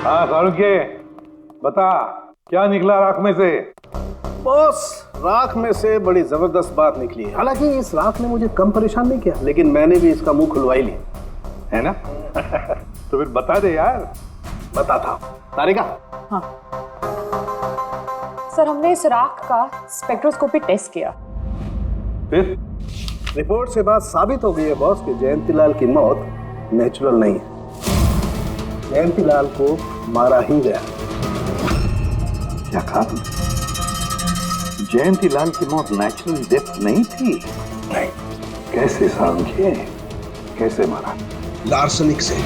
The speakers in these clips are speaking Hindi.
हाँ शाहरुख के बता, क्या निकला राख में से? बॉस, राख में से बड़ी जबरदस्त बात निकली है। हालांकि इस राख ने मुझे कम परेशान नहीं किया, लेकिन मैंने भी इसका मुंह खुलवा ही लिया, है ना? तो फिर बता दे यार। बताता हूं। तारिका। हाँ सर, हमने इस राख का स्पेक्ट्रोस्कोपी टेस्ट किया। फिर रिपोर्ट से बात साबित हो गई है बॉस कि जयंतीलाल की मौत नेचुरल नहीं है। जयंतीलाल को मारा ही गया। क्या कहा तुमने? जयंतीलाल की मौत नेचुरल डेथ नहीं थी? नहीं। कैसे समझे? कैसे मारा? लार्सनिक से।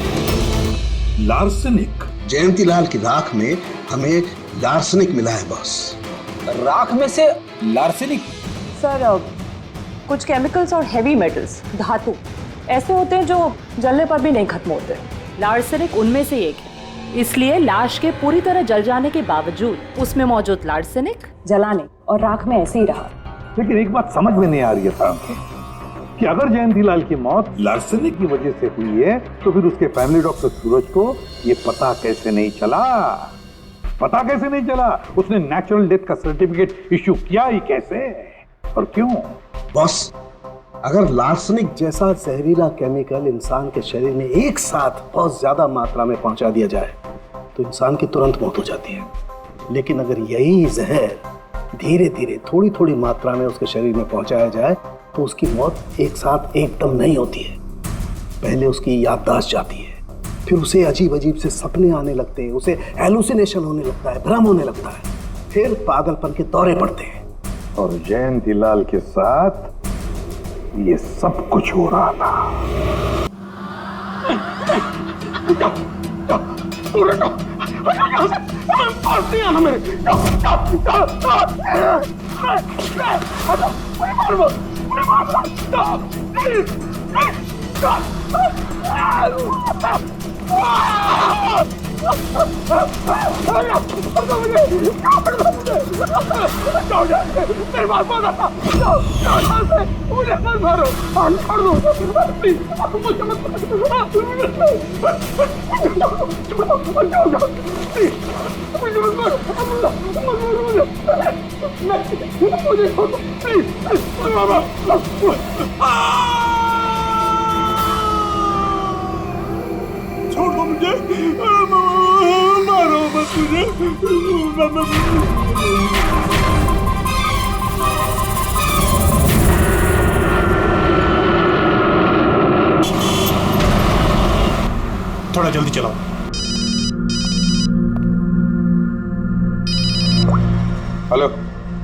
लार्सनिक? जयंतीलाल की राख में हमें लार्सनिक मिला है बॉस। राख में से लार्सेनिक? सर, कुछ केमिकल्स और हेवी मेटल्स, धातु ऐसे होते हैं जो जलने पर भी नहीं खत्म होते। लार्सेनिक उनमें से एक है। इसलिए लाश के पूरी तरह जल जाने के बावजूद उसमें मौजूद लार्सेनिक जलाने और राख में ऐसे ही रहा। लेकिन एक बात समझ में नहीं आ रही है साहब कि अगर जयंतीलाल की मौत लार्सेनिक की वजह से हुई है तो फिर उसके फैमिली डॉक्टर सूरज को ये पता कैसे नहीं चला? पता कैसे नहीं चला? उसने नेचुरल डेथ का सर्टिफिकेट इश्यू किया ही कैसे और क्यों? बॉस, अगर लार्सनिक जैसा जहरीला केमिकल इंसान के शरीर में एक साथ बहुत ज्यादा मात्रा में पहुंचा दिया जाए तो इंसान की तुरंत मौत हो जाती है। लेकिन अगर यही जहर धीरे धीरे थोड़ी थोड़ी मात्रा में उसके शरीर में पहुंचाया जाए तो उसकी मौत एक साथ एकदम नहीं होती है। पहले उसकी याददाश्त जाती है, फिर उसे अजीब अजीब से सपने आने लगते हैं, उसे हेलुसिनेशन होने लगता है, भ्रम होने लगता है, फिर पागलपन के दौरे पड़ते हैं। और जयंतीलाल के साथ ये सब कुछ हो रहा था। छोड़ दो मुझे, मारो मत मुझे। थोड़ा जल्दी चलाओ। Hello,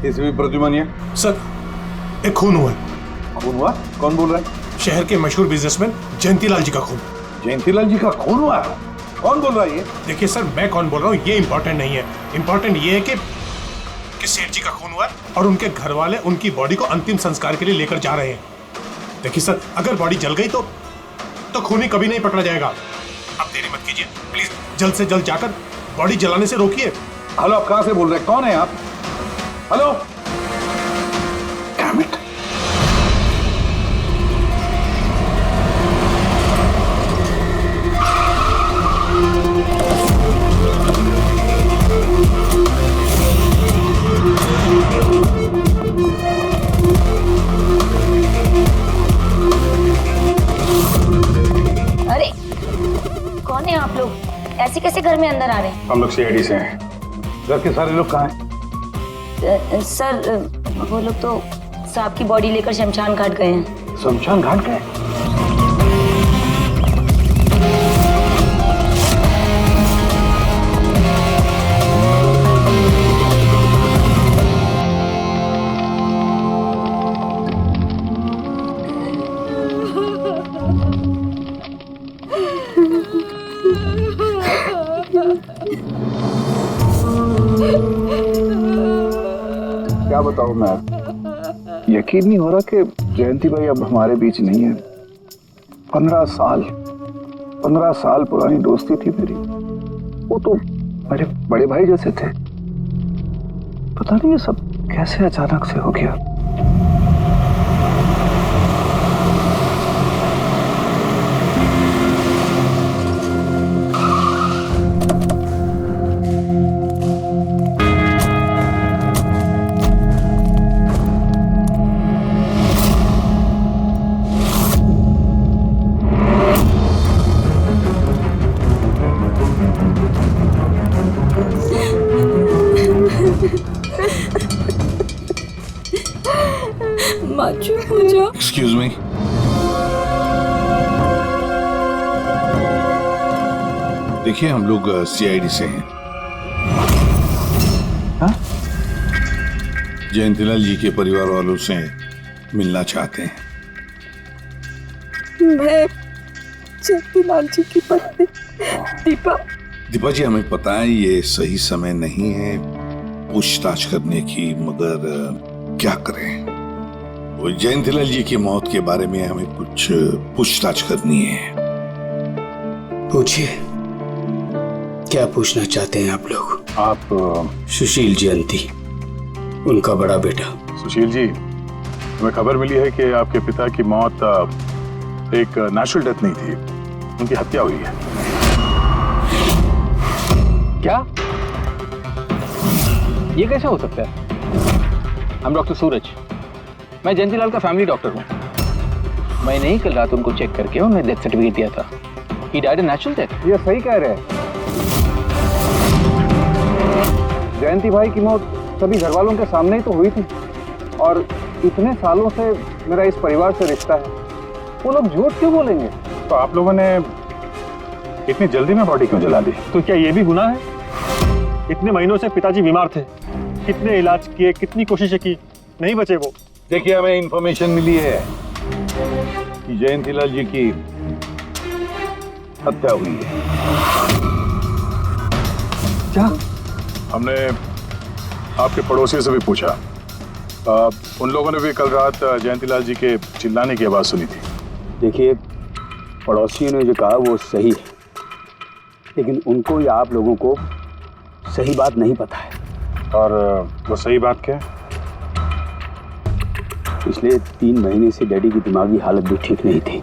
ACP Pradyuman. सर, एक खून हुआ है। खून हुआ? कौन बोल रहा है? शहर के मशहूर बिजनेसमैन जयंतीलाल जी का खून। जयंतीलाल जी का खून हुआ? कौन बोल रहा है ये? देखिए सर, मैं कौन बोल रहा हूँ ये इम्पोर्टेंट नहीं है। इम्पोर्टेंट ये है कि सेठ जी का खून हुआ और उनके घर वाले उनकी बॉडी को अंतिम संस्कार के लिए लेकर जा रहे हैं। देखिए सर, अगर बॉडी जल गई तो खूनी कभी नहीं पकड़ा जाएगा। आप देरी मत कीजिए प्लीज, जल्द से जल्द जाकर बॉडी जलाने से रोकिए। हेलो, आप कहाँ से बोल रहे हैं? कौन है आप? हेलो। Damn it. अरे कौन है आप लोग? ऐसे कैसे घर में अंदर आ रहे हैं? हम लोग सीआईडी से हैं। घर के सारे लोग कहाँ हैं? सर, वो लोग तो साहब की बॉडी लेकर शमशान घाट गए हैं। शमशान घाट गए? क्या बताऊं मैं? यकीन नहीं हो रहा कि जयंती भाई अब हमारे बीच नहीं है। 15 साल पुरानी दोस्ती थी मेरी। वो तो मेरे बड़े भाई जैसे थे। पता नहीं ये सब कैसे अचानक से हो गया। पांचू पूजा। एक्सक्यूज मी, देखिए हम लोग सीआईडी से हैं। जयंतीलाल जी के परिवार वालों से मिलना चाहते हैं। मैं जयंतीलाल जी की पत्नी दीपा। दीपा जी, हमें पता है ये सही समय नहीं है पूछताछ करने की, मगर क्या करें, वो जयंतीलाल जी की मौत के बारे में हमें कुछ पूछताछ करनी है। पूछिए, क्या पूछना चाहते हैं आप लोग? आप सुशील जयंती, उनका बड़ा बेटा। सुशील जी, हमें खबर मिली है कि आपके पिता की मौत एक नेचुरल डेथ नहीं थी, उनकी हत्या हुई है। क्या? ये कैसे हो सकता है? I'm डॉक्टर सूरज, मैं जयंतीलाल का फैमिली डॉक्टर हूँ। मैंने ही कल रात उनको चेक करके उन्हें डेथ सर्टिफिकेट दिया था। He died a natural death। ये सही कह रहे हैं। जयंती भाई की मौत सभी घर वालों के सामने ही तो हुई थी, और इतने सालों से मेरा इस परिवार से रिश्ता है, वो लोग झूठ क्यों बोलेंगे? तो आप लोगों ने इतनी जल्दी में बॉडी क्यों जला दी? तो क्या ये भी गुनाह है? इतने महीनों से पिताजी बीमार थे, कितने इलाज किए, कितनी कोशिशें की, नहीं बचे वो। देखिए, हमें इंफॉर्मेशन मिली है कि जयंतीलाल जी की हत्या हुई है। क्या? हमने आपके पड़ोसी से भी पूछा, उन लोगों ने भी कल रात जयंतीलाल जी के चिल्लाने की आवाज सुनी थी। देखिए, पड़ोसियों ने जो कहा वो सही है, लेकिन उनको या आप लोगों को सही बात नहीं पता है। और वो सही बात क्या है? पिछले 3 महीने से डैडी की दिमागी हालत भी ठीक नहीं थी।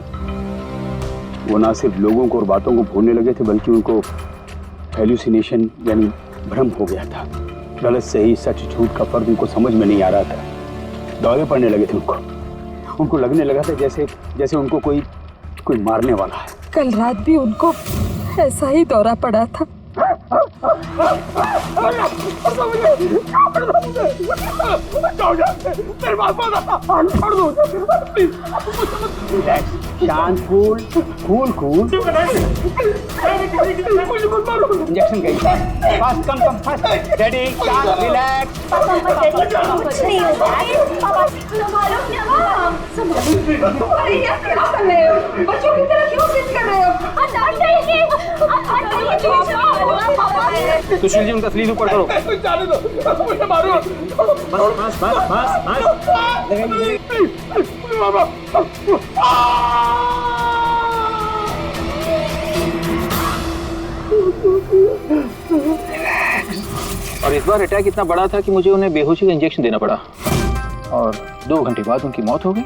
वो ना सिर्फ लोगों को और बातों को भूलने लगे थे, बल्कि उनको हेलुसिनेशन यानी भ्रम हो गया था। गलत सही, सच झूठ का फर्क उनको समझ में नहीं आ रहा था। दौरे पड़ने लगे थे उनको लगने लगा था जैसे उनको कोई मारने वाला है। कल रात भी उनको ऐसा ही दौरा पड़ा था। शांत, कूल। इंजेक्शन गई। Fast, come fast. डैडी, शांत, रिलैक्स। कुछ नहीं होगा। पापा संभालो क्या? बच्चों की तरह क्यों जिद कर रहे हो? सुशील जी, उनका स्लीव ऊपर करो। और इस बार अटैक इतना बड़ा था कि मुझे उन्हें बेहोशी का इंजेक्शन देना पड़ा, और 2 घंटे बाद उनकी मौत हो गई।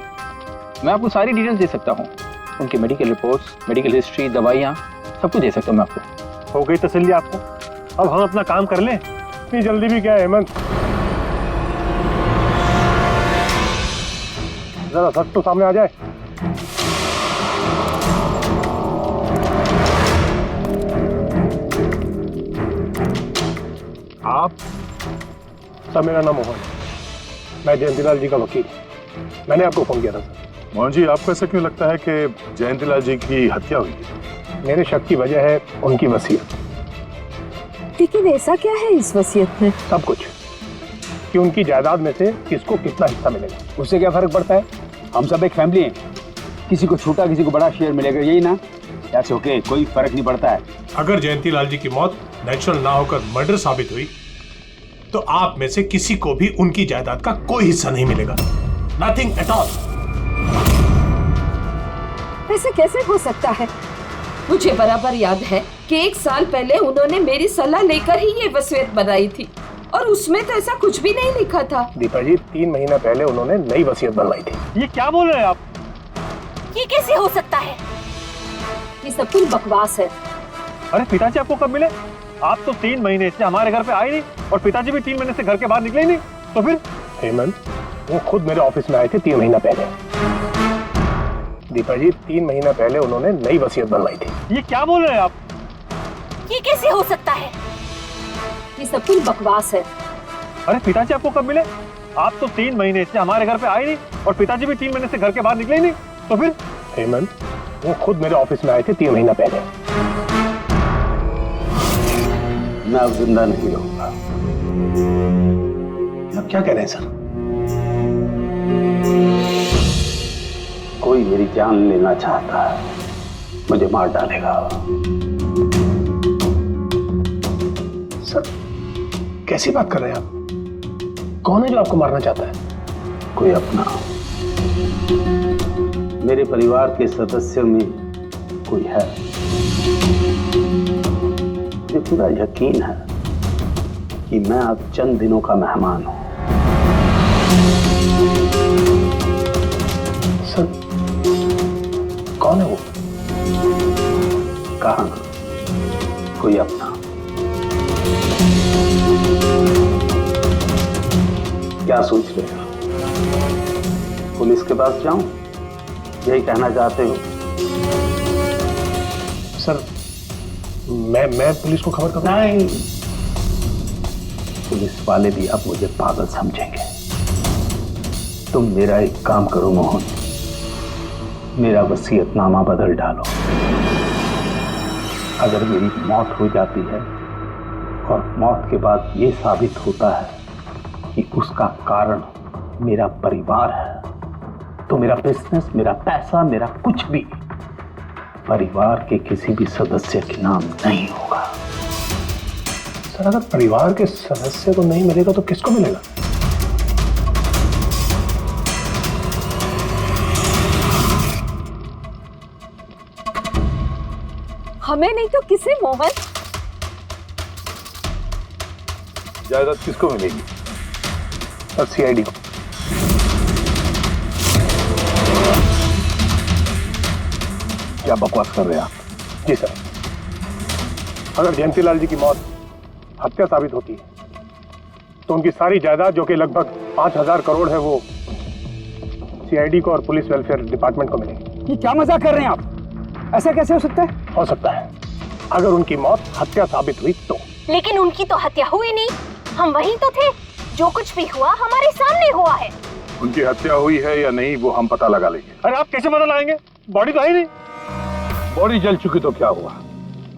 मैं आपको सारी डिटेल्स दे सकता हूँ, उनकी मेडिकल रिपोर्ट्स, मेडिकल हिस्ट्री, दवाइयाँ, सब कुछ दे सकता हूँ मैं आपको। हो गई तसल्ली आपको? अब हम अपना काम कर लें। इतनी जल्दी भी क्या है हेमंत? जरा सच तो सामने आ जाए। आप सर, मेरा नाम मोहन, मैं जयंतीलाल जी का वकील। मैंने आपको फोन किया था सर। मोहन जी, आपको ऐसा क्यों लगता है कि जयंतीलाल जी की हत्या हुई है? मेरे शक की वजह है उनकी वसीयत। लेकिन ऐसा क्या है इस वसीयत में? सब कुछ, कि उनकी जायदाद में से किसको कितना हिस्सा मिलेगा। उससे क्या फर्क पड़ता है? हम सब एक फैमिली हैं, किसी को छोटा किसी को बड़ा शेयर मिलेगा, यही ना? दैट्स ओके, कोई फर्क नहीं पड़ता है। अगर जयंतीलाल जी की मौत नेचुरल ना होकर मर्डर साबित हुई, तो आप में से किसी को भी उनकी जायदाद का कोई हिस्सा नहीं मिलेगा। Nothing at all. ऐसे कैसे हो सकता है? मुझे बराबर याद है कि 1 साल पहले उन्होंने मेरी सलाह लेकर ही ये वसीयत बनाई थी, और उसमें तो ऐसा कुछ भी नहीं लिखा था। दीपा जी, 3 महीना पहले उन्होंने नई वसीयत बनवाई थी। ये क्या बोल रहे हैं आप? ये कैसे हो सकता है? ये सब कुछ बकवास है। अरे पिताजी आपको कब मिले? आप तो 3 महीने से हमारे घर पे आए नहीं, और पिताजी भी 3 महीने से घर के बाहर निकले ही नहीं। तो फिर हेमंत, वो खुद मेरे ऑफिस में आए थे 3 महीना पहले। दीपा जी, 3 महीना पहले उन्होंने नई वसीयत बनवाई थी। ये क्या बोल रहे हैं आप? ये कैसे हो सकता है? ये सब कुछ बकवास है। अरे पिताजी आपको कब मिले? आप तो 3 महीने से हमारे घर पे आए नहीं और पिताजी भी 3 महीने से घर के बाहर निकले ही नहीं, तो फिर? हेमंत, वो खुद मेरे ऑफिस में आए थे 3 महीना पहले। मैं अब जिंदा नहीं रहूंगा। आप क्या कह रहे हैं सर? कोई मेरी जान लेना चाहता है, मुझे मार डालेगा। सर कैसी बात कर रहे हैं आप? कौन है जो आपको मारना चाहता है? कोई अपना, मेरे परिवार के सदस्यों में कोई है। मुझे पूरा यकीन है कि मैं अब चंद दिनों का मेहमान हूं। सर कौन है वो? कहा ना, कोई अपना। क्या सोच रहे हो? पुलिस के पास जाऊं? यही कहना चाहते हो? सर मैं पुलिस को खबर करूं? नहीं, पुलिस वाले भी अब मुझे पागल समझेंगे। तुम मेरा एक काम करो मोहन, मेरा वसीयतनामा बदल डालो। अगर मेरी मौत हो जाती है और मौत के बाद ये साबित होता है कि उसका कारण मेरा परिवार है, तो मेरा बिजनेस, मेरा पैसा, मेरा कुछ भी परिवार के किसी भी सदस्य के नाम नहीं होगा। सर अगर परिवार के सदस्य को नहीं मिलेगा तो किसको मिलेगा? हमें नहीं तो किसे मोहन? जायदाद किसको मिलेगी? और सीआईडी को। क्या बकवास कर रहे हैं आप? जी सर, अगर जयंतीलाल जी की मौत हत्या साबित होती है तो उनकी सारी जायदाद जो कि लगभग 5,000 करोड़ है वो सीआईडी को और पुलिस वेलफेयर डिपार्टमेंट को मिलेगी। ये क्या मजाक कर रहे हैं आप? ऐसा कैसे हो सकता है? हो सकता है अगर उनकी मौत हत्या साबित हुई तो। लेकिन उनकी तो हत्या हुई नहीं, हम वहीं तो थे। जो कुछ भी हुआ हमारे सामने हुआ है। उनकी हत्या हुई है या नहीं वो हम पता लगा लेंगे। अरे आप कैसे पता लगाएंगे? बॉडी तो है ही नहीं। बॉडी जल चुकी तो क्या हुआ,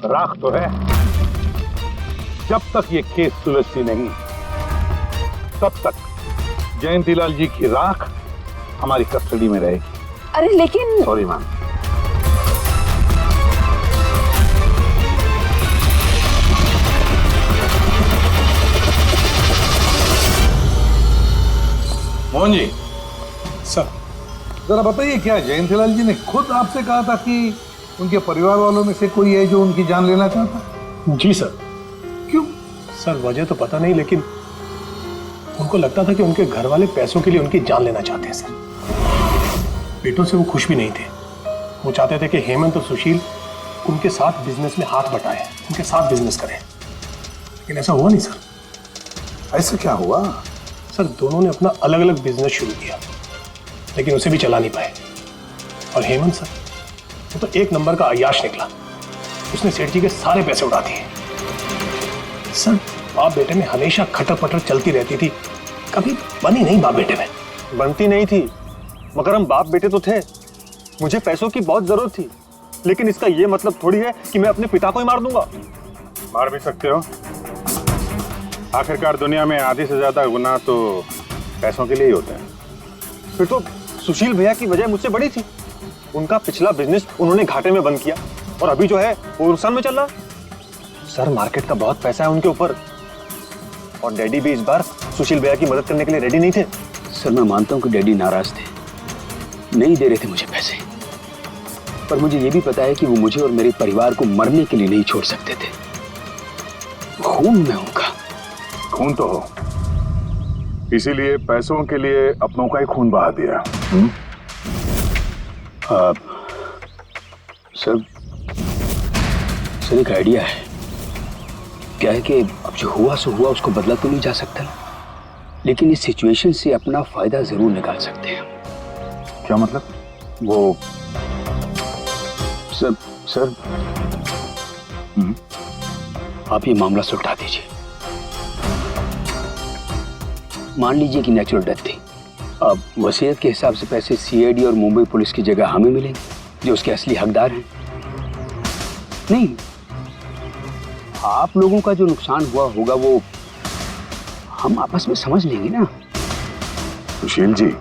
राख तो है। जब तक ये केस सुलझती नहीं तब तक जयंतीलाल जी की राख हमारी कस्टडी में रहेगी। अरे लेकिन sorry ma'am. Mohan ji, sir जरा बताइए, क्या जयंतीलाल जी ने खुद आपसे कहा था कि उनके परिवार वालों में से कोई है जो उनकी जान लेना चाहता? जी सर। क्यों? सर वजह तो पता नहीं, लेकिन उनको लगता था कि उनके घर वाले पैसों के लिए उनकी जान लेना चाहते हैं सर। पेटों से वो खुश भी नहीं थे। वो चाहते थे कि हेमंत और सुशील उनके साथ बिजनेस में हाथ बटाएं, उनके साथ बिजनेस करें, लेकिन ऐसा हुआ नहीं सर। ऐसा क्या हुआ? सर दोनों ने अपना अलग अलग बिजनेस शुरू किया, लेकिन उसे भी चला नहीं पाए। और हेमंत सर वो तो एक नंबर का अय्याश निकला। उसने सेठ जी के सारे पैसे उड़ा दिए। सर बाप बेटे में हमेशा खटर पटर चलती रहती थी, कभी बनी नहीं बाप बेटे में। बनती नहीं थी, मगर हम बाप बेटे तो थे। मुझे पैसों की बहुत जरूरत थी, लेकिन इसका ये मतलब थोड़ी है कि मैं अपने पिता को ही मार दूंगा। मार भी सकते हो। आखिरकार दुनिया में आधे से ज्यादा गुनाह तो पैसों के लिए ही होते हैं। फिर तो सुशील भैया की वजह मुझसे बड़ी थी। उनका पिछला बिजनेस उन्होंने घाटे में बंद किया और अभी जो है वो नुकसान में चल रहा। सर मार्केट का बहुत पैसा है उनके ऊपर, और डैडी भी इस बार सुशील भैया की मदद करने के लिए रेडी नहीं थे। सर मैं मानता हूं कि डैडी नाराज थे, नहीं दे रहे थे मुझे पैसे, पर मुझे यह भी पता है कि वो मुझे और मेरे परिवार को मरने के लिए नहीं छोड़ सकते थे। खून में उनका खून तो हो, इसीलिए पैसों के लिए अपनों का ही खून बहा दिया। सर एक आइडिया है। क्या है कि अब जो हुआ सो हुआ, उसको बदला तो नहीं जा सकता, लेकिन इस सिचुएशन से अपना फायदा जरूर निकाल सकते हैं। क्या मतलब? वो सर आप ये मामला सुलझा दीजिए। मान लीजिए कि नेचुरल डेथ थी, अब वसीयत के हिसाब से पैसे सीआईडी और मुंबई पुलिस की जगह हमें मिलेंगे जो उसके असली हकदार हैं। नहीं, आप लोगों का जो नुकसान हुआ होगा वो हम आपस में समझ लेंगे ना। सुशील जी,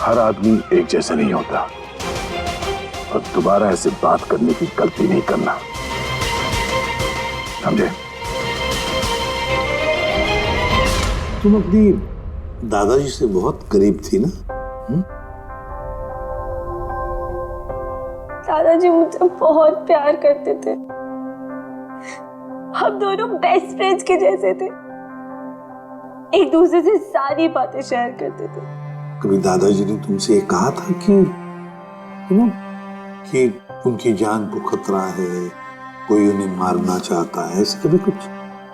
हर आदमी एक जैसा नहीं होता, और दोबारा ऐसे बात करने की गलती नहीं करना, समझे? तुम अपनी दादाजी से बहुत करीब थी ना? दादाजी मुझे बहुत प्यार करते थे, हम दोनों बेस्ट फ्रेंड्स के जैसे थे, एक दूसरे से सारी बातें शेयर करते थे। कभी दादाजी ने तुमसे कहा था कि उनकी जान को खतरा है, कोई उन्हें मारना चाहता है, ऐसे कभी कुछ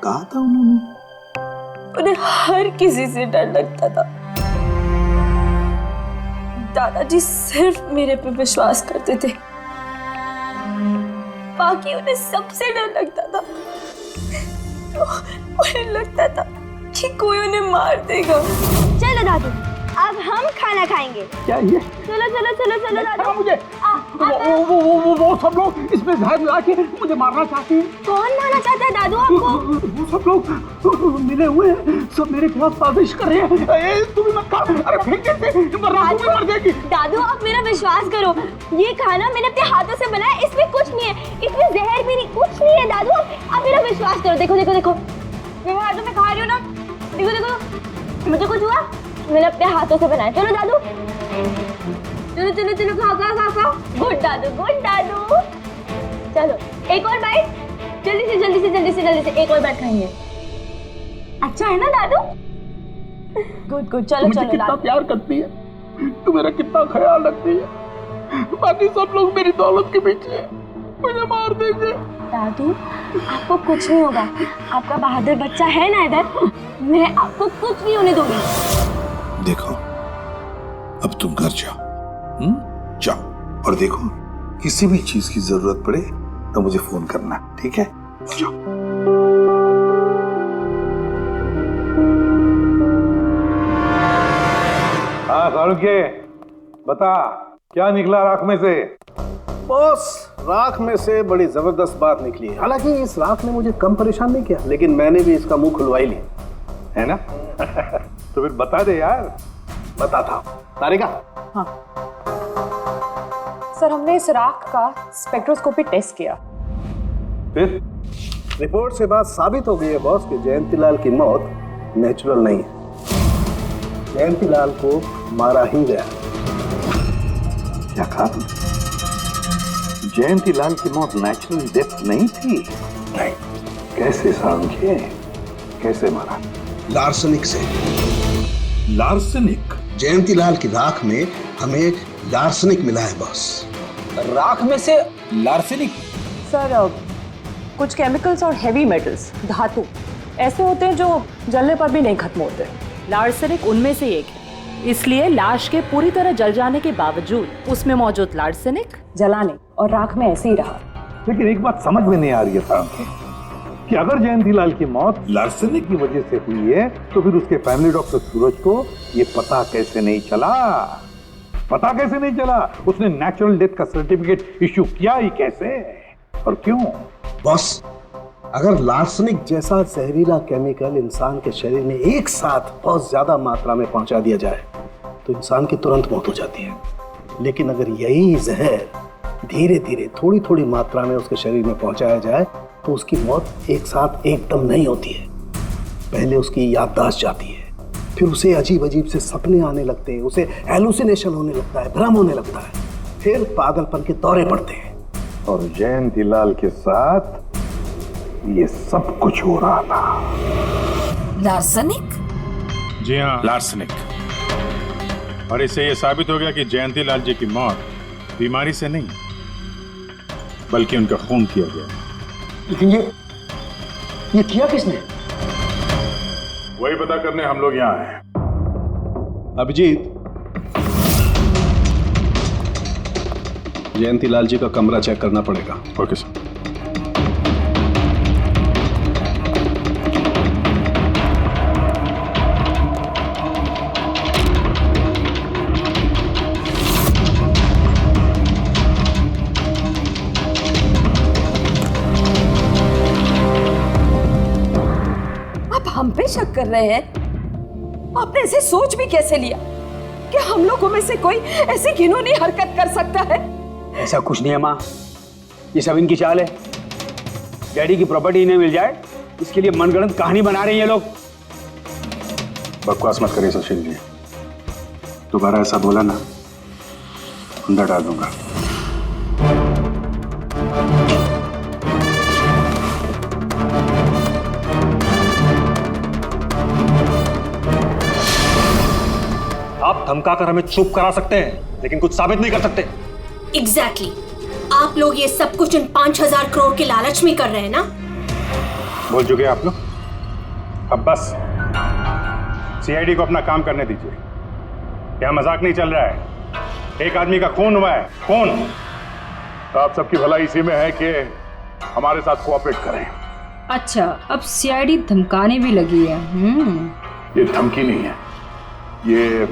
कहा था उन्होंने? उन्हें हर किसी से डर लगता था। दादाजी सिर्फ मेरे पे विश्वास करते थे, बाकी उन्हें सबसे डर लगता था। तो उन्हें लगता था कि कोई उन्हें मार देगा। चलो दादू, अब हम खाना खाएंगे। क्या ये? चलो चलो चलो चलो दादू। मुझे वो सब लोग इसमें जहर मिला के मुझे मारना चाहते हैं। कौन मारना चाहता है दादू आपको? वो सब लोग मिले हुए हैं, सब मेरे खिलाफ साजिश कर रहे हैं। तुम भी मत खा, अरे फेंक देते, वरना तू भी मर जाएगी। दादू आप मेरा विश्वास करो, ये खाना मैंने अपने हाथों से बनाया, इसमें कुछ नहीं है, इसमें जहर भी नहीं, कुछ नहीं है दादू, आप मेरा विश्वास करो। देखो देखो देखो, मेरे हाथों में खा रही हो ना, देखो देखो, मुझे कुछ हुआ, मैंने अपने हाथों से बनाया। चलो दादू, चलो चलो चलो, खाओ खाओ खाओ खाओ। गुड दादू, गुड दादू। चलो एक और बाइट, जल्दी से जल्दी से जल्दी से जल्दी से एक और बाइट खाएंगे। अच्छा है ना दादू? गुड गुड, चलो मुझे चलो। कितना प्यार करती है, तू मेरा कितना ख्याल रखती है, बाकी सब लोग मेरी दौलत के पीछे मुझे मार देंगे। दादू आपको कुछ नहीं होगा, आपका बहादुर बच्चा है ना इधर, मैं आपको कुछ नहीं होने दूंगी। देखो, अब तुम घर जाओ, जाओ, और देखो किसी भी चीज की जरूरत पड़े तो मुझे फोन करना, ठीक है? जाओ। हाँ सारुके, बता क्या निकला राख में से? बॉस, राख में से बड़ी जबरदस्त बात निकली है। हालांकि इस राख ने मुझे कम परेशान नहीं किया, लेकिन मैंने भी इसका मुंह खुलवा ही लिया, है ना? तो फिर बता दे यार। बताता हूं। तारिका? हाँ सर, हमने इस राख का स्पेक्ट्रोस्कोपी टेस्ट किया, फिर रिपोर्ट से बात साबित हो गई है बॉस कि जयंतीलाल की मौत नेचुरल नहीं है, जयंतीलाल को मारा ही गया। क्या कहा तुमने? जयंतीलाल की मौत नेचुरल डेथ नहीं थी? नहीं। कैसे सारुके, कैसे मारा? लार्सनिक से। लार्सनिक? जयंतीलाल की राख में हमें लार्सनिक मिला है बॉस। राख में से लार्सेनिक? सर कुछ केमिकल्स और हेवी मेटल्स, धातु ऐसे होते हैं जो जलने पर भी नहीं खत्म होते। लार्सेनिक उनमें से एक है, इसलिए लाश के पूरी तरह जल जाने के बावजूद उसमें मौजूद लार्सेनिक जलाने और राख में ऐसे ही रहा। लेकिन एक बात समझ में नहीं आ रही है सारुके, कि अगर जयंतीलाल की मौत लार्सेनिक की वजह से हुई है तो फिर उसके फैमिली डॉक्टर सूरज को ये पता कैसे नहीं चला? पता कैसे नहीं चला? उसने नेचुरल डेथ का सर्टिफिकेट इश्यू किया ही कैसे और क्यों? बॉस, अगर लार्सनिक जैसा जहरीला केमिकल इंसान के शरीर में एक साथ बहुत ज्यादा मात्रा में पहुंचा दिया जाए तो इंसान की तुरंत मौत हो जाती है। लेकिन अगर यही जहर धीरे धीरे थोड़ी थोड़ी मात्रा में उसके शरीर में पहुंचाया जाए तो उसकी मौत एक साथ एकदम नहीं होती है। पहले उसकी याददाश्त जाती है, फिर उसे अजीब अजीब से सपने आने लगते हैं, उसे हेलुसिनेशन होने लगता है, भ्रम होने लगता है, फिर पागलपन के दौरे पड़ते हैं। और जयंतीलाल के साथ ये सब कुछ हो रहा था। लार्सनिक? जी हाँ, लार्सनिक। और इससे यह साबित हो गया कि जयंतीलाल जी की मौत बीमारी से नहीं बल्कि उनका खून किया गया। लेकिन ये किया किसने? वही पता करने हम लोग यहाँ हैं। अभिजीत, जयंतीलाल जी का कमरा चेक करना पड़ेगा। Okay sir. हम पे शक कर रहे हैं? आपने ऐसे सोच भी कैसे लिया कि हम लोगों में से कोई ऐसी घिनौनी हरकत कर सकता है? ऐसा कुछ नहीं है माँ, ये सब इनकी चाल है। डैडी की प्रॉपर्टी इन्हें मिल जाए इसके लिए मनगढ़ंत कहानी बना रहे हैं ये लोग। बकवास मत करिए सुशील जी, दोबारा ऐसा बोला ना अंदर डाल दूंगा। आप धमकाकर हमें चुप करा सकते हैं लेकिन कुछ साबित नहीं कर सकते। एग्जैक्टली आप लोग ये सब कुछ इन 5,000 करोड़ के लालच में कर रहे हैं ना? बोल चुके आप लोग, अब बस सीआईडी को अपना काम करने दीजिए। क्या मजाक नहीं चल रहा है? एक आदमी का खून हुआ है, खून। तो आप सबकी भलाई इसी में है कि हमारे साथ कोऑपरेट करें। अच्छा, अब सीआईडी धमकाने भी लगी है। ये धमकी नहीं है, ये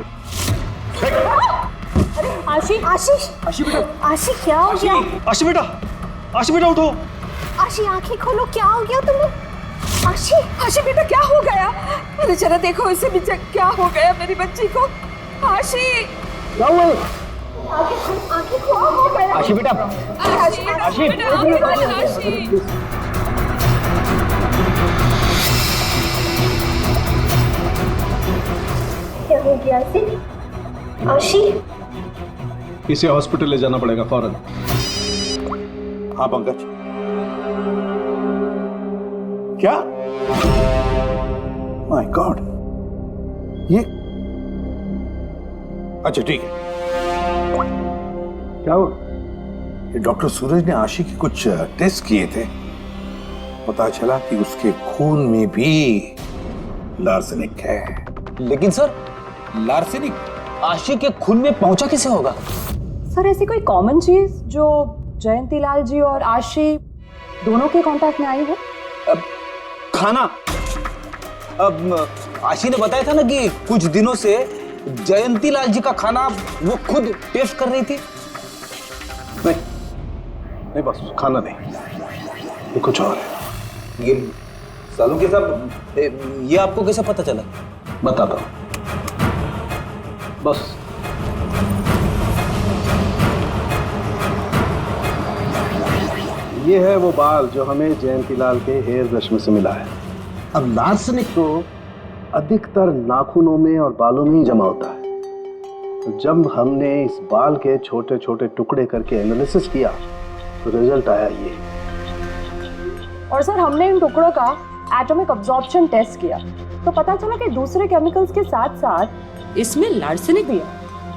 आशी आशीष आशी बेटा, आशी क्या हो गया? आशी बेटा, आशी बेटा उठो। आशी आंखें खोलो, क्या हो गया तुम्हें? आशी आशी बेटा क्या हो गया? अरे जरा देखो इसे भी, क्या हो गया मेरी बच्ची को? आशी क्या हुआ? आंखें खोलो गया। आशी बेटा, आशी बेटा, आशी आशी क्या हो गया आशी? आशी इसे हॉस्पिटल ले जाना पड़ेगा फौरन। हाँ पंकज, क्या? माय गॉड, ये अच्छा ठीक है। क्या हुआ? ये डॉक्टर सूरज ने आशी के कुछ टेस्ट किए थे, पता चला कि उसके खून में भी लार्सेनिक है। लेकिन सर, लार्सेनिक आशी के खून में पहुंचा कैसे होगा? सर ऐसी कोई कॉमन चीज जो जयंतीलाल जी और आशी दोनों के कांटेक्ट में आई हो? खाना। अब आशी ने बताया था ना कि कुछ दिनों से जयंतीलाल जी का खाना वो खुद टेस्ट कर रही थी। नहीं बस खाना नहीं, ये कुछ और है। ये सालों के सब, ये आपको कैसे पता चला? बताता हूं, बस ये है वो बाल जो हमें जयंतीलाल के हेयर ब्रश में से मिला है। अब लार्सेनिक तो अधिकतर नाखूनों में और बालों में ही जमा होता है। तो जब हमने इस बाल के छोटे छोटे टुकड़े करके एनालिसिस किया तो रिजल्ट आया ये। और सर हमने इन टुकड़ों का एटॉमिक अब्जॉर्प्शन टेस्ट किया तो पता चला कि दूसरे केमिकल्स के साथ साथ इसमें लार्सेनिक भी है।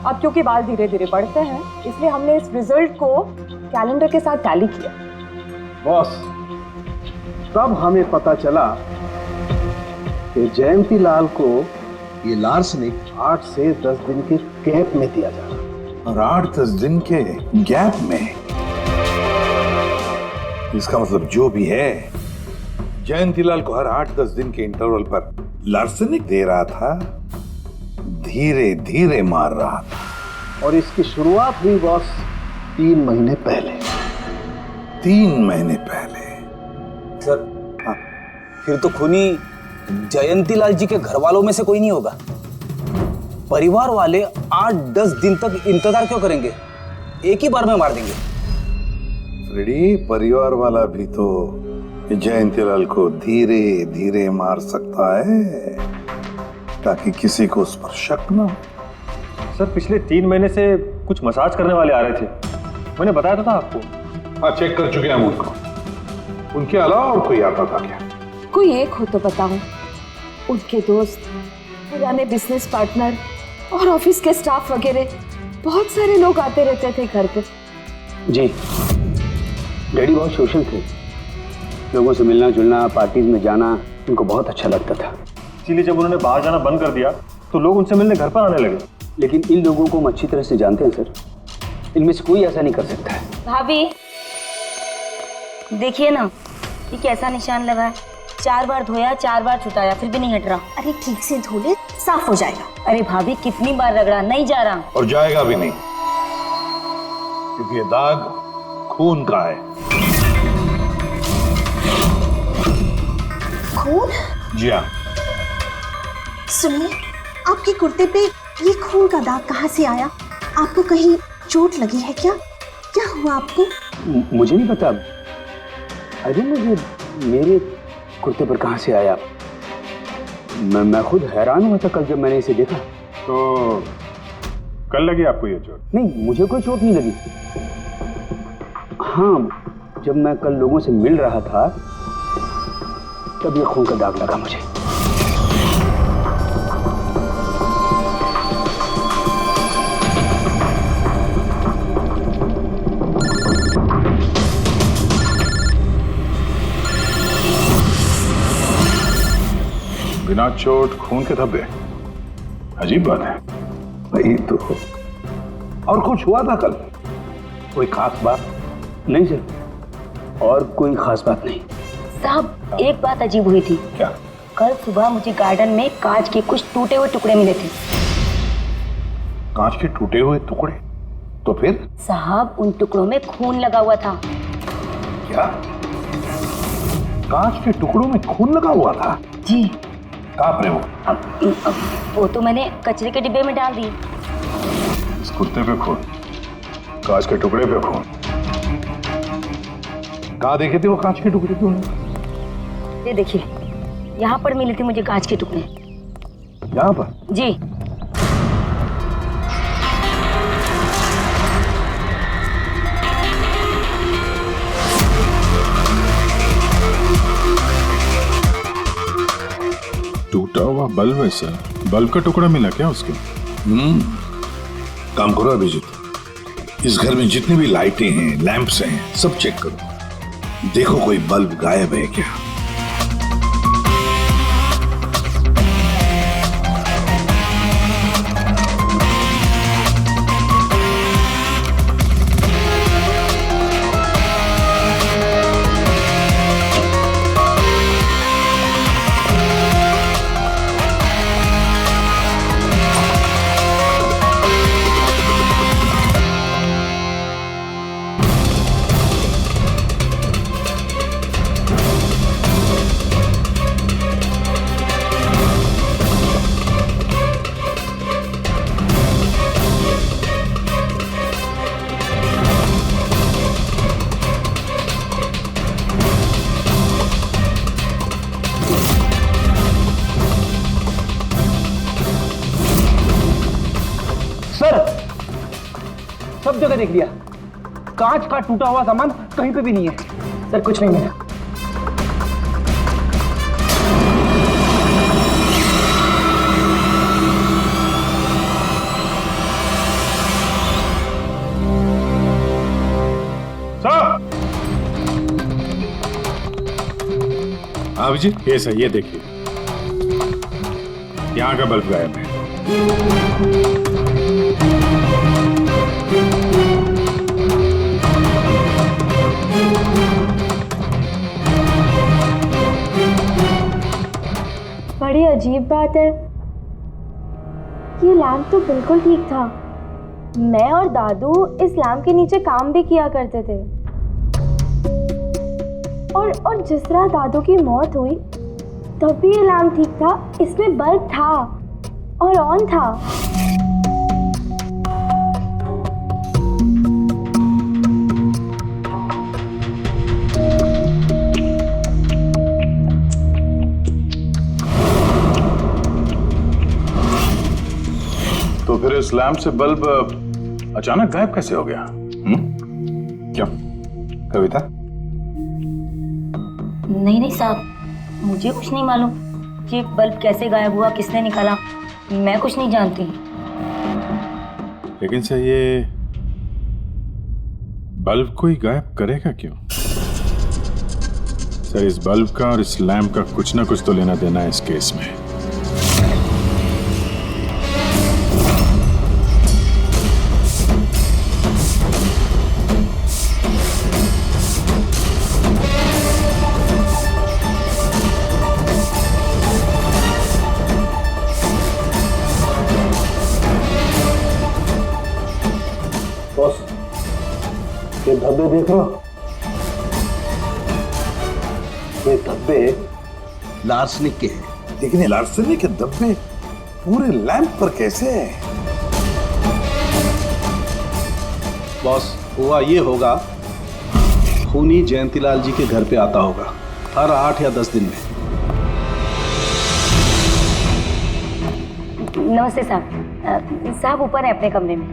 अब क्योंकि बाल धीरे धीरे बढ़ते हैं इसलिए हमने इस रिजल्ट को कैलेंडर के साथ टैली किया। बॉस, तब हमें पता चला कि जयंतीलाल को ये लार्सेनिक 8 से 10 दिन के गैप में दिया जा रहा। और 8-10 दिन के गैप में? इसका मतलब जो भी है, जयंतीलाल को हर 8-10 दिन के इंटरवल पर लार्सेनिक दे रहा था, धीरे धीरे मार रहा था। और इसकी शुरुआत हुई बॉस 3 महीने पहले। 3 महीने पहले? सर हाँ, फिर तो खूनी जयंतीलाल जी के घर वालों में से कोई नहीं होगा। परिवार वाले 8-10 दिन तक इंतजार क्यों करेंगे? एक ही बार में मार देंगे। फ्रेडी, परिवार वाला भी तो जयंतीलाल को धीरे धीरे मार सकता है ताकि किसी को उस पर शक ना हो। सर पिछले 3 महीने से कुछ मसाज करने वाले आ रहे थे, मैंने बताया तो था आपको। हाँ, चेक कर चुके हैं हम उनको। उनके अलावा और कोई आता था क्या? कोई एक हो तो बताओ। उनके दोस्त, पुराने बिजनेस पार्टनर और ऑफिस के स्टाफ वगैरह बहुत सारे लोग आते रहते थे घर पे। जी, डैडी बहुत सोशल थे। लोगों से मिलना जुलना, पार्टीज में जाना उनको बहुत अच्छा लगता था। इसीलिए जब उन्होंने बाहर जाना बंद कर दिया तो लोग उनसे मिलने घर पर आने लगे। लेकिन इन लोगों को हम अच्छी तरह से जानते हैं सर, इनमें से कोई ऐसा नहीं कर सकता है। भाभी देखिए ना, ये कैसा निशान लगा है। 4 बार धोया, 4 बार छुटाया, फिर भी नहीं हट रहा। अरे ठीक से धो ले, साफ हो जाएगा। अरे भाभी कितनी बार रगड़ा, नहीं जा रहा। और जाएगा भी नहीं, क्योंकि ये दाग खून का है। खून? जी हाँ, सुनिए, आपके कुर्ते पे ये खून का दाग कहाँ से आया? आपको कहीं चोट लगी है क्या? क्या हुआ आपको? मुझे नहीं पता। अरे मुझे मेरे कुर्ते पर कहाँ से आया? मैं खुद हैरान हुआ था कल जब मैंने इसे देखा। तो कल लगी आपको ये चोट? नहीं, मुझे कोई चोट नहीं लगी। हाँ, जब मैं कल लोगों से मिल रहा था तब ये खून का दाग लगा मुझे। बिना चोट खून के धब्बे, अजीब बात है। वही तो। और कुछ हुआ था कल? कोई खास बात? नहीं सर, और कोई खास बात नहीं। साहब, एक बात अजीब हुई थी। क्या? कल सुबह मुझे गार्डन में कांच के कुछ टूटे हुए टुकड़े मिले थे। कांच के टूटे हुए टुकड़े? तो फिर? साहब, उन टुकड़ों में खून लगा हुआ था। क्या? कांच के टुकड़ों में खून लगा हुआ था? जी। कहाँ पर है वो? अब वो तो मैंने कचरे के डिब्बे में डाल दी। इस कुर्ते पे खून, कांच के टुकड़े पे खून। कहाँ देखे थे वो कांच के टुकड़े तूने? ये देखिए, यहाँ पर मिले थे मुझे कांच के टुकड़े। यहाँ पर? जी। टूटा हुआ बल्ब है सर। बल्ब का टुकड़ा मिला क्या उसके? काम करो अभिजीत, इस घर में जितनी भी लाइटें हैं, लैंप्स हैं, सब चेक करो। देखो कोई बल्ब गायब है क्या। सब जगह देख लिया, कांच का टूटा हुआ सामान कहीं पे भी नहीं है। सर कुछ नहीं मिला। अभिजीत, ये सही, ये देखिए, यहाँ का बल्ब गायब है। बड़ी अजीब बात है, ये लैंप तो बिल्कुल ठीक था। मैं और दादू इस लैंप के नीचे काम भी किया करते थे। और जिस तरह दादू की मौत हुई तब भी ये लैंप ठीक था, इसमें बल्ब था और ऑन था। तो फिर इस लैंप से बल्ब अचानक गायब कैसे हो गया? क्यों कविता? नहीं साहब, मुझे कुछ नहीं मालूम कि बल्ब कैसे गायब हुआ, किसने निकाला, मैं कुछ नहीं जानती। लेकिन सर, ये बल्ब कोई गायब करेगा क्यों? सर, इस बल्ब का और इस लैंप का कुछ ना कुछ तो लेना देना है इस केस में। बॉस, ये धब्बे देख रहा? ये धब्बे लार्सनिक के हैं। लेकिन लार्सनिक के धब्बे पूरे लैंप पर कैसे? बॉस, हुआ ये होगा, खूनी जयंतीलाल जी के घर पे आता होगा हर 8 या 10 दिन में। नमस्ते साहब। साहब ऊपर है अपने कमरे में।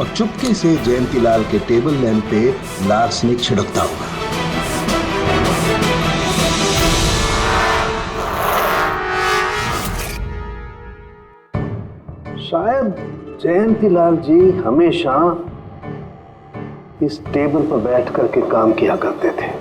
और चुपके से जयंतीलाल के टेबल लैंप पे लार्सनिक छिड़कता होगा। शायद जयंतीलाल जी हमेशा इस टेबल पर बैठ करके काम किया करते थे।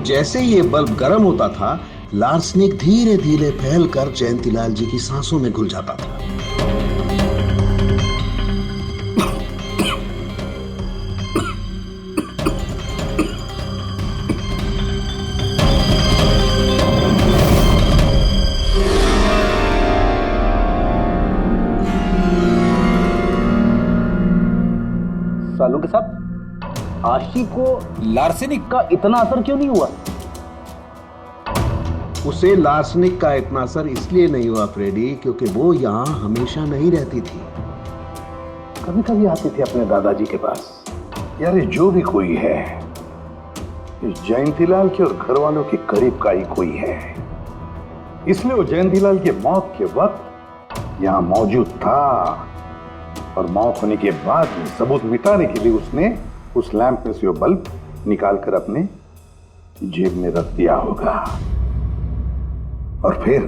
जैसे ये बल्ब गर्म होता था, लार्सनिक धीरे धीरे फैलकर जयंतीलाल जी की सांसों में घुल जाता था। सालों के साथ आशी को लार्सेनिक का इतना असर क्यों नहीं हुआ? उसे लार्सनिक का इतना असर इसलिए नहीं हुआ फ्रेडी, क्योंकि वो यहां हमेशा नहीं रहती थी, कभी कभी आती थी अपने दादाजी के पास। यार ये जो भी कोई है, इस जयंतीलाल के और घर वालों के करीब का ही कोई है, इसलिए वो जयंतीलाल की मौत के वक्त यहां मौजूद था और मौत होने के बाद में सबूत मिटाने के लिए उसने उस लैंप में से वो बल्ब निकालकर अपने जेब में रख दिया होगा और फिर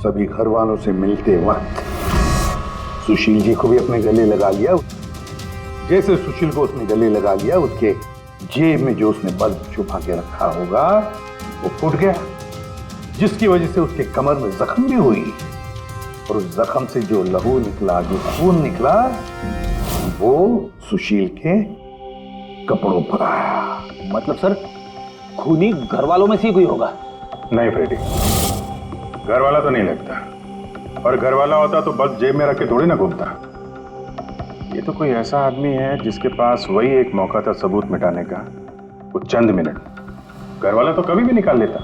सभी घर वालों से मिलते वक्त सुशील जी को भी अपने गले लगा लिया। जैसे सुशील को उसने गले लगा लिया, उसके जेब में जो उसने बल्ब छुपा के रखा होगा वो फूट गया, जिसकी वजह से उसके कमर में जख्म भी हुई और उस जख्म से जो लहू निकला, जो खून निकला, वो सुशील के कपड़ों पर आया। मतलब सर, खूनी घर वालों में से कोई होगा? नहीं फ्रेडी, घर वाला तो नहीं लगता, और घर वाला होता तो बस जेब में रख के थोड़ी ना घूमता। ये तो कोई ऐसा आदमी है जिसके पास वही एक मौका था सबूत मिटाने का, वो चंद मिनट। घर वाला तो कभी भी निकाल लेता।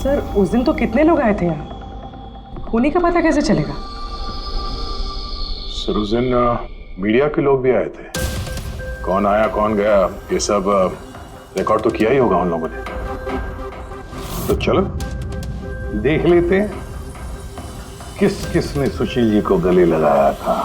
सर उस दिन तो कितने लोग आए थे यहाँ, खूनी का पता कैसे चलेगा? सर उस दिन मीडिया के लोग भी आए थे, कौन आया कौन गया ये सब रिकॉर्ड तो किया ही होगा उन लोगों ने। तो चलो देख लेते हैं किस किस ने सुशील जी को गले लगाया था।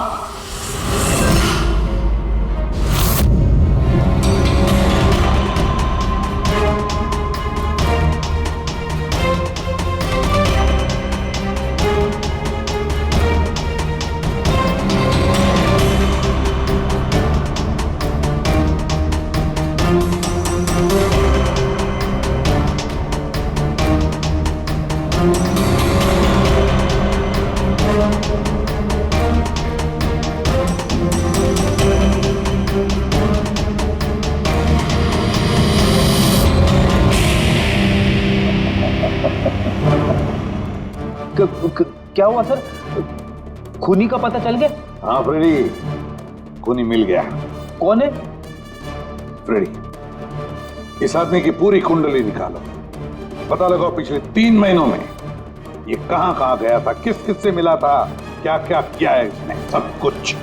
क्या हुआ सर, खूनी का पता चल गया? हाँ फ्रेडी, खूनी मिल गया। कौन है? फ्रेडी, इस आदमी की पूरी कुंडली निकालो, पता लगाओ पिछले 3 महीनों में ये कहां कहां गया था, किस किस से मिला था, क्या क्या किया है इसने, सब कुछ।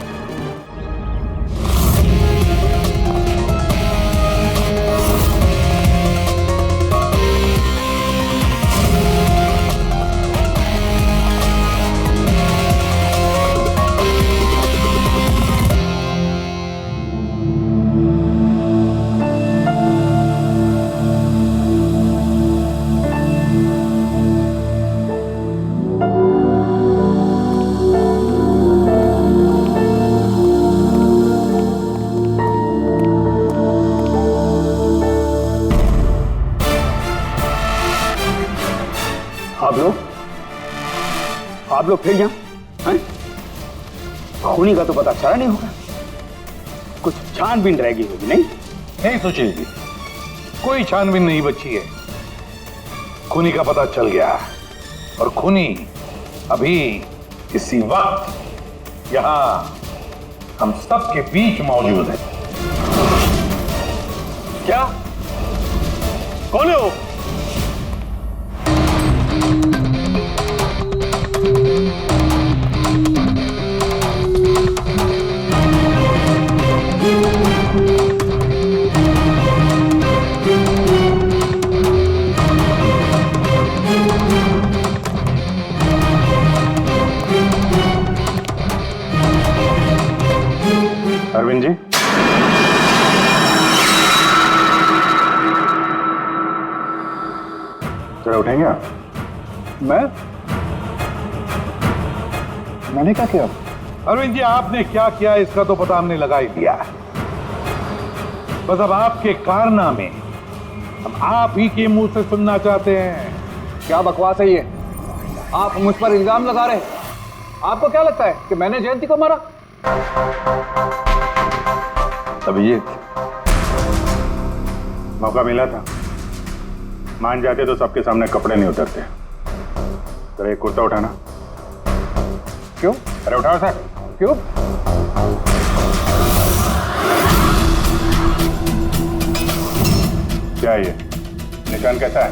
आप लोग फिर यहाँ हैं? खूनी का तो पता चला नहीं होगा, कुछ छानबीन रहेगी होगी नहीं? नहीं सुशील जी, कोई छानबीन नहीं बची है। खूनी का पता चल गया और खूनी अभी इसी वक्त यहां हम सबके बीच मौजूद है। क्या? कौन है वो? अरविंद जी, जरा उठेंगे आप? मैंने क्या किया? अरविंद जी, आपने क्या किया इसका तो पता हमने लगा ही दिया। बस अब आपके कारनामे हम आप ही के मुंह से सुनना चाहते हैं। क्या बकवास है ये? आप मुझ पर इल्जाम लगा रहे हैं। आपको क्या लगता है कि मैंने जयंती को मारा? अभिजीत, मौका मिला था, मान जाते तो सबके सामने कपड़े नहीं उतरते। जरा एक कुर्ता उठाना। क्यों? अरे उठाओ सर। क्यों? क्या है ये? निशान कैसा है?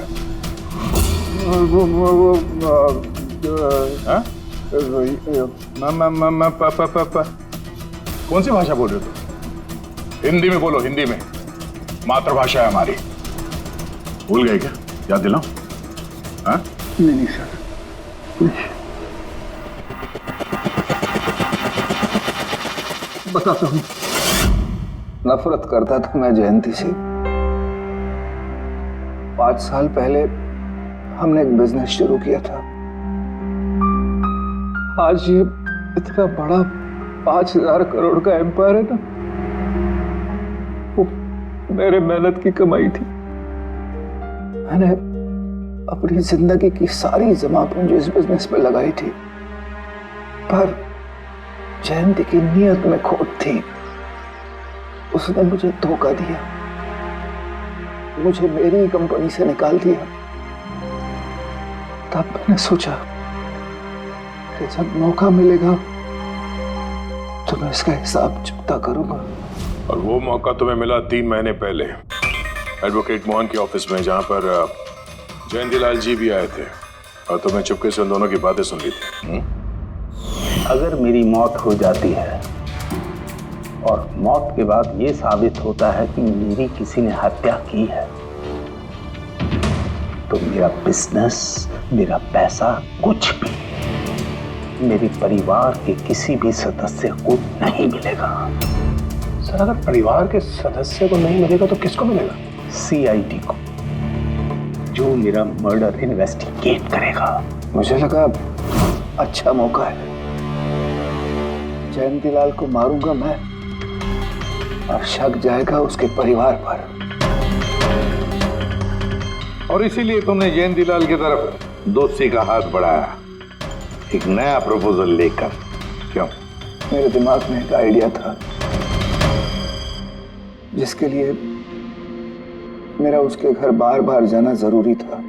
हाँ? कौन सी भाषा बोल रहे हो तुम? हिंदी में बोलो, हिंदी में, मातृभाषा है हमारी। भूल गए क्या? याद दिलाओ। हाँ? नहीं सर, बताता हूँ। नफरत करता था मैं जयंती से। 5 साल पहले हमने एक बिजनेस शुरू किया था। आज ये इतना बड़ा 5000 करोड़ का एम्पायर है ना, वो मेरे मेहनत की कमाई थी। मैंने अपनी जिंदगी की सारी जमा पूंजी इस बिजनेस पे लगाई थी, पर जयंती की नीयत में खोट थी। उसने मुझे धोखा दिया, मुझे मेरी कंपनी से निकाल दिया। तब मैंने सोचा कि जब मौका मिलेगा तो मैं इसका हिसाब चुकता करूंगा। और वो मौका तुम्हें मिला 3 महीने पहले एडवोकेट मोहन के ऑफिस में, जहां पर जयंती लाल जी भी आए थे और तुम्हें चुपके से उन दोनों की बातें सुन ली थी। अगर मेरी मौत हो जाती है और मौत के बाद ये साबित होता है कि मेरी किसी ने हत्या की है, तो मेरा बिजनेस, मेरा पैसा, कुछ भी मेरे परिवार के किसी भी सदस्य को नहीं मिलेगा। सर, अगर परिवार के सदस्य को नहीं मिलेगा तो किसको मिलेगा? CID को, जो मेरा मर्डर इन्वेस्टिगेट करेगा। मुझे लगा अच्छा मौका है। जयंती लाल को मारूंगा मैं और शक जाएगा उसके परिवार पर। और इसीलिए तुमने जयंती लाल की तरफ दोस्ती का हाथ बढ़ाया, एक नया प्रपोजल लेकर। क्यों? मेरे दिमाग में एक आइडिया था जिसके लिए मेरा उसके घर बार बार जाना जरूरी था।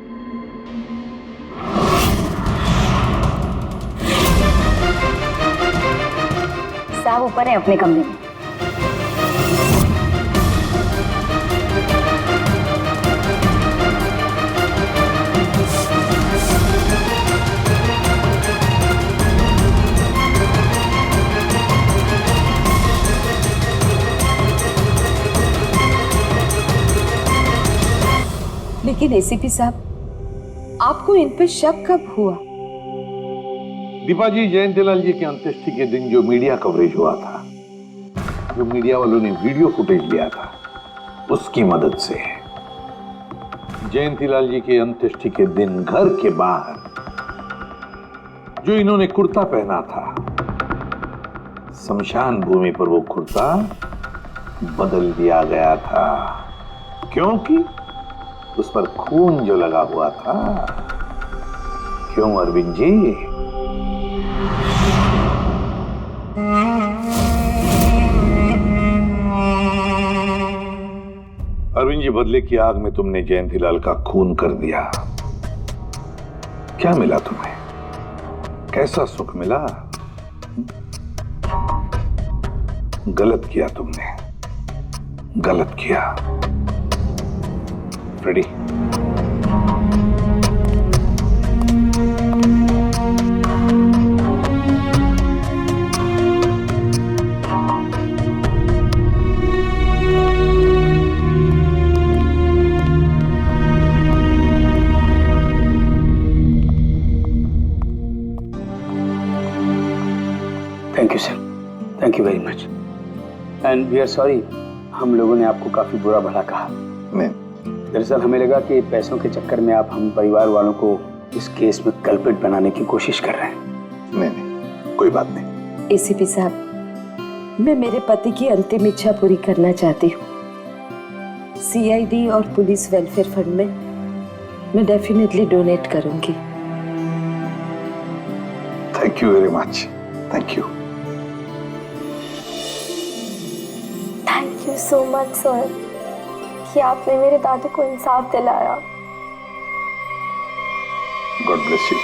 साहब ऊपर है अपने कमरे में। लेकिन एसीपी साहब, आपको इन पे शक कब हुआ? दीपा जी, जयंतीलाल जी की अंत्येष्टि के दिन जो मीडिया कवरेज हुआ था, जो मीडिया वालों ने वीडियो फुटेज लिया था, उसकी मदद से जयंतीलाल जी के अंत्येष्टि के दिन घर के बाहर जो इन्होंने कुर्ता पहना था, शमशान भूमि पर वो कुर्ता बदल दिया गया था, क्योंकि उस पर खून जो लगा हुआ था। क्यों अरविंद जी? अरविंद जी, बदले की आग में तुमने जयंतीलाल का खून कर दिया। क्या मिला तुम्हें? कैसा सुख मिला? गलत किया तुमने, गलत किया। Freddy, thank you sir, thank you very much, and we are sorry हम लोगों ने आपको काफी बुरा भला कहा। दरअसल हमें लगा कि पैसों के चक्कर में आप हम परिवार वालों को इस केस में कल्प्रिट बनाने की कोशिश कर रहे हैं। नहीं, कोई बात नहीं। एसीपी साहब, मैं मेरे पति की अंतिम इच्छा पूरी करना चाहती हूँ। सीआईडी और पुलिस वेलफेयर फंड में मैं डेफिनेटली डोनेट करूंगी। Thank you very much, thank you. Thank you so much sir कि आपने मेरे दादू को इंसाफ दिलाया। God bless you.